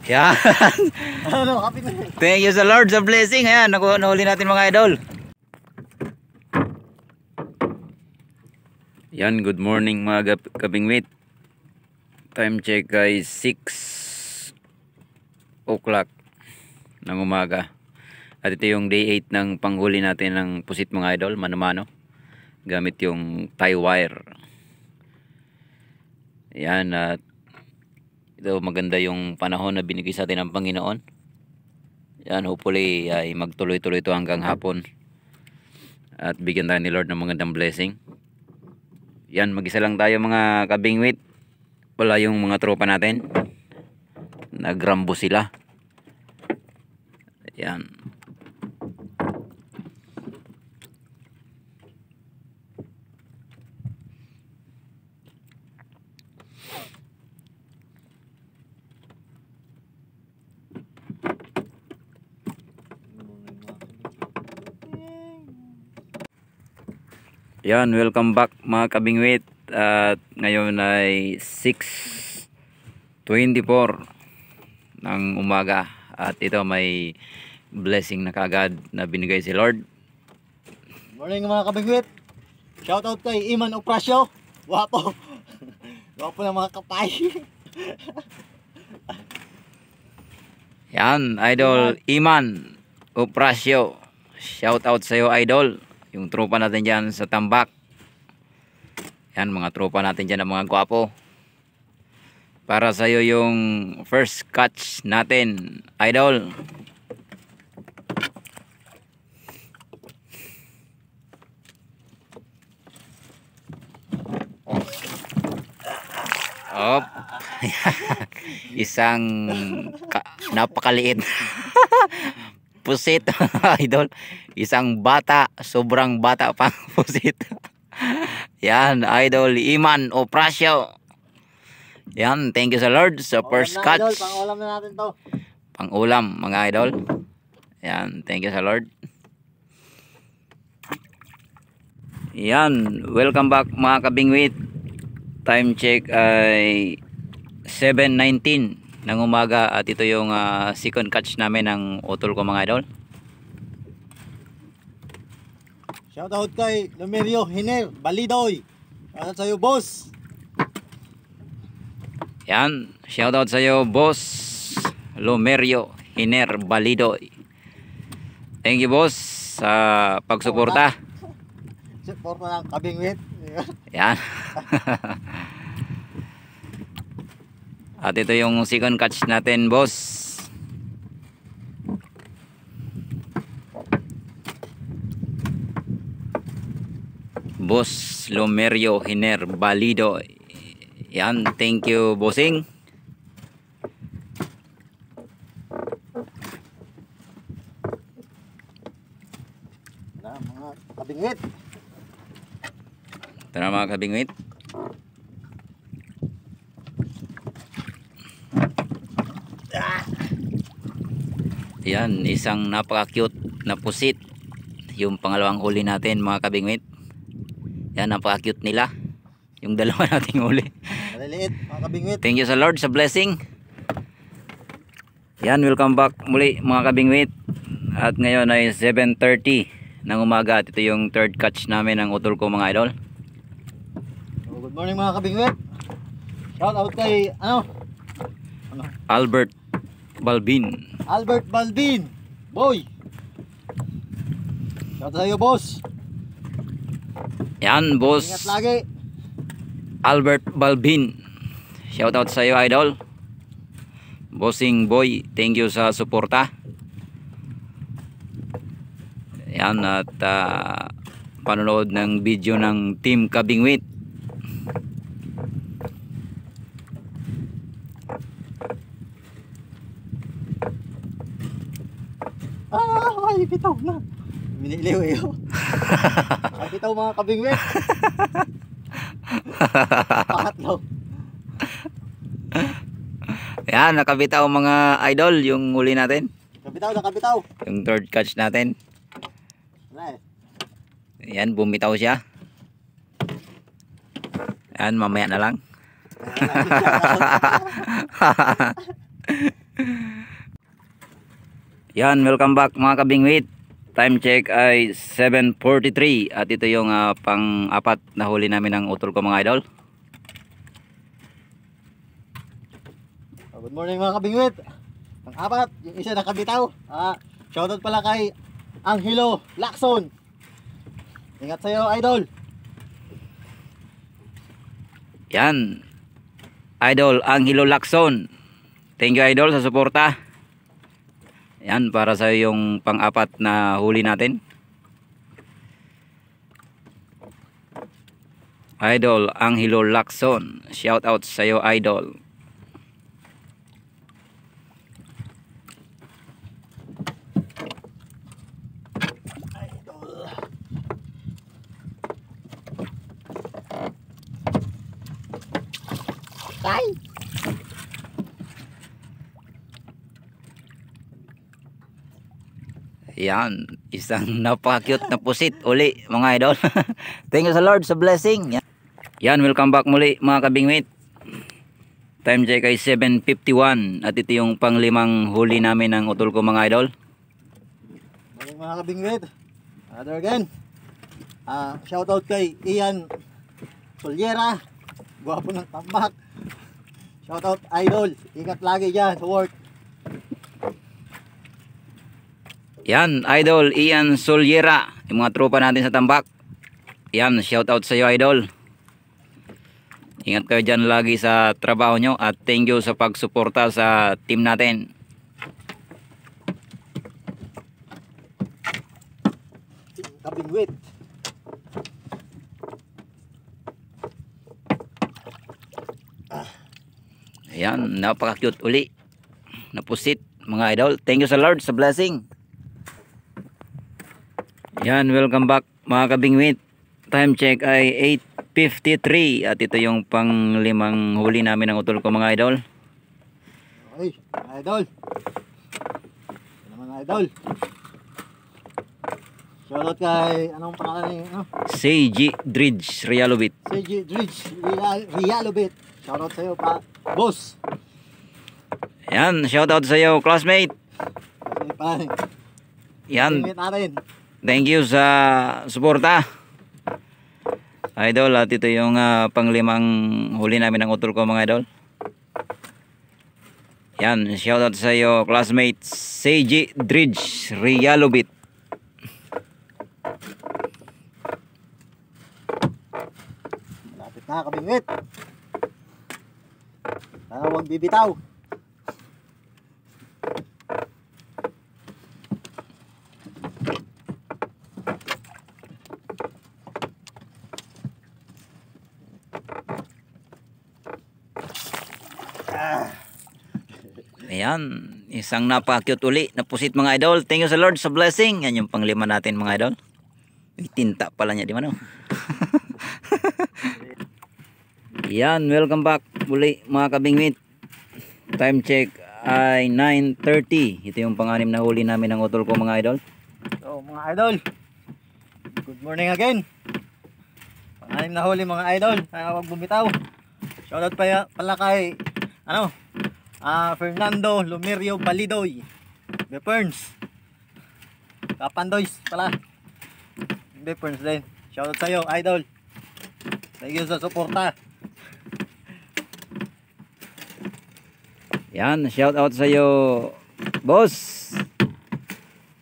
Yan. Ano, kapit na. Thank you sa Lord sa blessing. Ayan, nahuli natin mga idol. Yan, good morning mga kabingwit. Time check guys, 6 o'clock ng umaga. At ito yung day 8 ng panghuli natin ng pusit mga idol, mano-mano. Gamit yung tie wire. Yan, at ito maganda yung panahon na binigay sa atin ng Panginoon. Yan, hopefully ay magtuloy-tuloy ito hanggang hapon. At bigyan tayo ni Lord ng magandang blessing. Yan, mag-isa lang tayo mga kabingwit. Wala yung mga tropa natin. Nagrambo sila. Yan. Yan, welcome back mga kabingwit. At ngayon ay 6:24 ng umaga. At ito may blessing na kagad na binigay si Lord. Morning mga kabingwit. Shout out kay Iman Oprasyo. Wapo. Wapo ng mga kapay. Yan, idol Iman Oprasyo. Shout out sa iyo idol. Yung tropa natin dyan sa Tambak. Yan, mga tropa natin dyan ng mga gwapo. Para sa iyo yung first catch natin, idol. Op. Isang napakaliit. Pusit, idol. Isang bata, sobrang bata pang pusit. Yan, idol Iman Oprasyo. Yan, thank you sa Lord sa first catch. Idol, pang-ulam na natin to. Pang-ulam mga idol. Yan, thank you sa Lord. Yan, welcome back mga kabingwit. Time check ay 7:19 ng umaga. At ito yung second catch namin ng utol ko mga idol. Shout out kay Lumerio Hiner Balidoy. Shout out sa'yo boss. Yan, shout out sa'yo boss Lumerio Hiner Balidoy. Thank you boss sa pagsuporta. Suporta ng kabingwit. Yan. At ito yung second catch natin boss. Boss Lumerio Hiner Balido. Yan, thank you bossing. Na mga kabingwit. Tara mga kabingwit. Yan, isang napaka-cute na pusit. Yung pangalawang huli natin mga kabingwit. Yan, napaka-cute nila. Yung dalawa nating huli. Maliliit mga kabingwit. Thank you sa Lord sa blessing. Yan, welcome back muli mga kabingwit. At ngayon ay 7:30 ng umaga. At ito yung third catch namin ng utol ko mga idol. Good morning mga kabingwit. Shout out kay Albert Balbin. Albert Balbin. Boy. Shout out sa'yo boss. Yan boss. Ingat lagi. Albert Balbin. Shout out sa iyo idol. Bossing boy, thank you sa suporta. Yan, at panonood ng video ng Team Kabingwit. Ay, bitaw na. Miniliw eh. Ay, bitaw mga kabingwit. Pangatlo. Yan, nakabitaw mga idol yung huli natin. Kabitaw na kabitaw. Yung third catch natin. Wala eh. Yan, bumitaw siya. Yan, mamaya na lang. Yan, welcome back mga kabingwit. Time check ay 7:43 at ito yung pang-apat na huli namin ng utol ko mga idol. Good morning mga kabingwit. Pang-apat, yung isa nakabitaw. Shoutout pala kay Angelo Lacson. Ingat sa'yo idol. Yan, idol Angelo Lacson. Thank you idol sa suporta. Yan, para sa yung pang-apat na huli natin. Idol Angelo Lacson, shout out sa iyo idol. Ay! Yan, isang napaka-cute na pusit uli mga idol. Thank you sa Lord sa blessing. Yan, welcome back muli mga kabingwit. Time check ay 7:51 at ito yung pang-limang huli namin ng utol ko mga idol. Morning mga kabingwit. Another again. Shoutout kay Ian Soliera. Gwapo ng tambak. Shoutout idol. Ingat lagi dyan sa work. Yan, idol Ian Soliera, yung mga tropa natin sa tambak. Yan, shout out sa iyo idol. Ingat kayo dyan lagi sa trabaho nyo at thank you sa pagsuporta sa team natin. Kabingwit. Yan, napaka-cute uli. Napusit mga idol. Thank you sa Lord sa blessing. Yan, welcome back mga kabingwit. Time check ay 8:53 at ito yung pang-limang huli namin ng utol ko mga idol. Okay, mga idol. Ano mga idol? Shoutout kay, anong pangalan niya? Ano? CG Dridge Realobit. CG Dridge Realobit. Shoutout sa'yo pa, boss. Yan, shoutout sa iyo classmate. Kasi pa, Yan, tingin natin. thank you sa suporta idol at ito yung pang-limang huli namin ng utol ko mga idol. Yan, shoutout sa iyo classmate CG Dridge Realobit. Lapit na kabingwit. Sana huwag bibitaw. Ayan, isang napaka-cute uli na pusit mga idol. Thank you sa Lord sa blessing. Yan yung pang-lima natin mga idol. Uy, tinta pala niya, di man oh. Yan, welcome back muli mga kabingwit. Time check ay 9:30. Ito yung pang-anim na huli namin ng utol ko mga idol. So mga idol, good morning again. Pang-anim na huli mga idol. Sana huwag bumitaw. Shoutout pala kay Fernando Lumerio Balidoy, Beperns, Kapandoys pala, Beperns din. Shoutout sa'yo idol. Thank you sa suporta. Yan, shout out sa iyo boss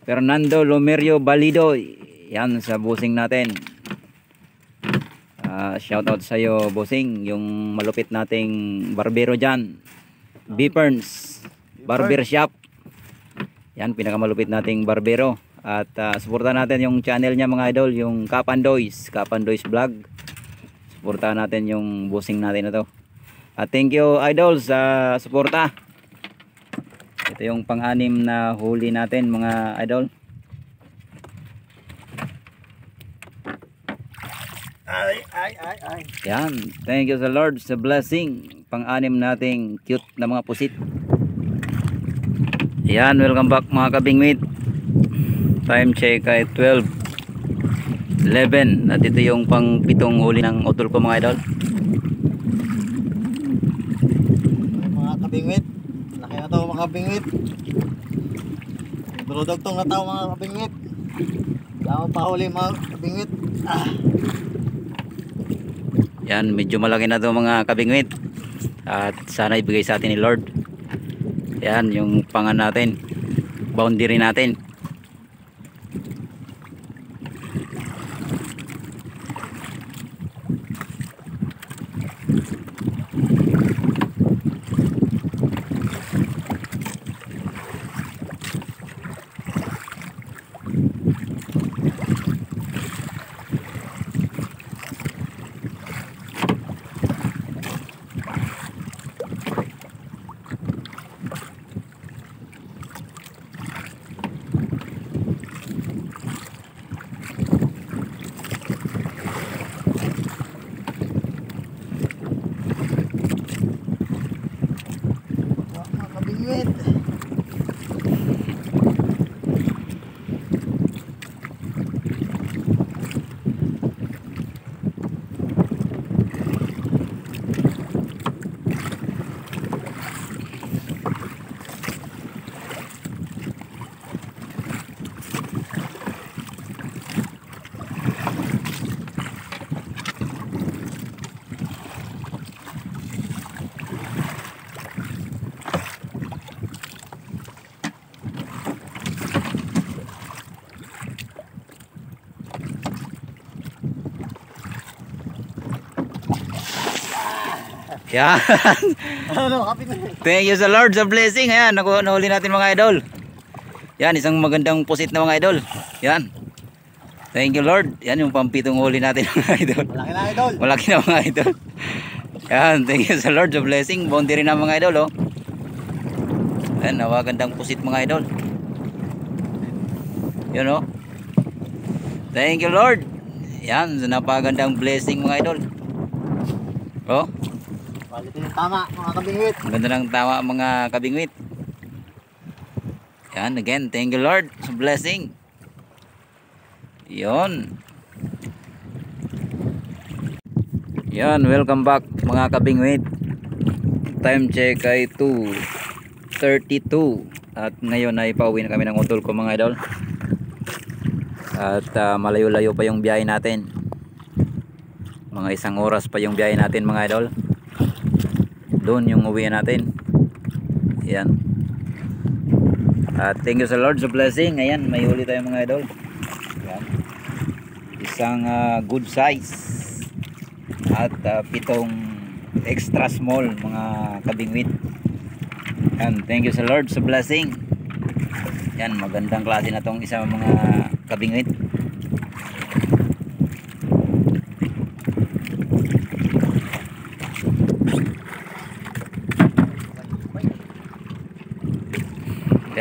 Fernando Lumerio Balidoy. Yan sa bossing natin. Shout out sa iyo bossing, yung malupit nating barbero dyan, Beperns Barber Shop. Yan, pinakamalupit nating barbero. At suportahan natin yung channel niya mga idol, yung Kapandoys Vlog. Suportahan natin yung bossing natin na to. At thank you idol sa suporta. Ito yung pang-anim na huli natin mga idol. Ay. Yan, thank you sa Lord sa blessing. Pang-anim nating cute na mga pusit. Yan, welcome back mga kabingwit. Time check ay 12:11 at ito yung pang-pitong huli ng utol ko mga idol. Mga kabingwit, Malaki na to mga kabingwit. Dudugtong na tao mga kabingwit. Tama pa huli mga kabingwit. Yan, medyo malaki na to mga kabingwit. At sana ibigay sa atin ni Lord. Yan, yung pangan natin. Boundary natin. Mga kabingwit. Yan. Ano kabingwit? Thank you sa Lord sa blessing. Ayan, nahuli natin mga idol. Yan, isang magandang pusit na mga idol. Yan. Thank you Lord. Yan yung pampitong huli natin mga idol. Malaki na idol. Malaki na mga idol. Yan, thank you sa Lord sa blessing. Boundary na mga idol, oh. Yan, nawagandang pusit mga idol. Yan, oh. Thank you Lord. Yan, napagandang blessing mga idol. Oh, Quality yung tama mga kabingwit. ganda ng tama mga kabingwit. Yan, again, thank you Lord sa blessing. Yon. Yan, welcome back mga kabingwit. Time check ay 2:32 at ngayon ay pauwi na kami ng utol ko mga idol. At malayo-layo pa yung biyahe natin. Mga 1 oras pa yung biyahe natin mga idol. Doon yung uwi natin. Yan. At thank you sa Lord sa blessing. Ayan, may huli tayo mga idol. Yan. Isang good size. At 7 extra small mga kabingwit. Yan, thank you sa Lord sa blessing. Yan, magandang klase na tong isang mga kabingwit.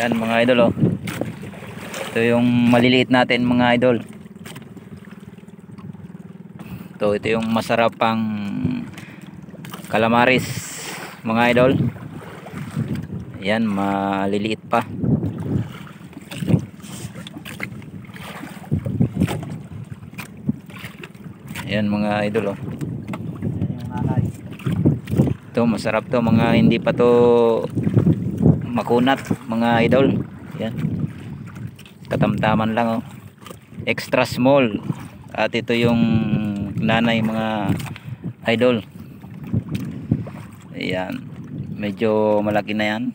Yan mga idol, oh. Ito yung maliliit natin mga idol. Ito yung masarap pang calamaris mga idol. Yan, maliliit pa. Yan mga idol, oh. Ito masarap to mga hindi pa to makunat mga idol. Yan, katamtaman lang, oh. Extra small. At ito yung nanay mga idol. Ayan, medyo malaki na yan.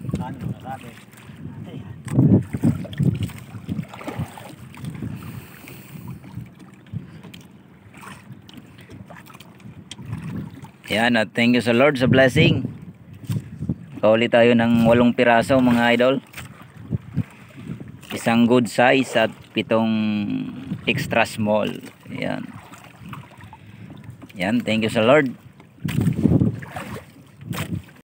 Yan, at thank you sa Lord sa blessing. Kauli tayo ng 8 piraso mga idol. Isang good size at 7 extra small. Yan. Yan, thank you sa Lord.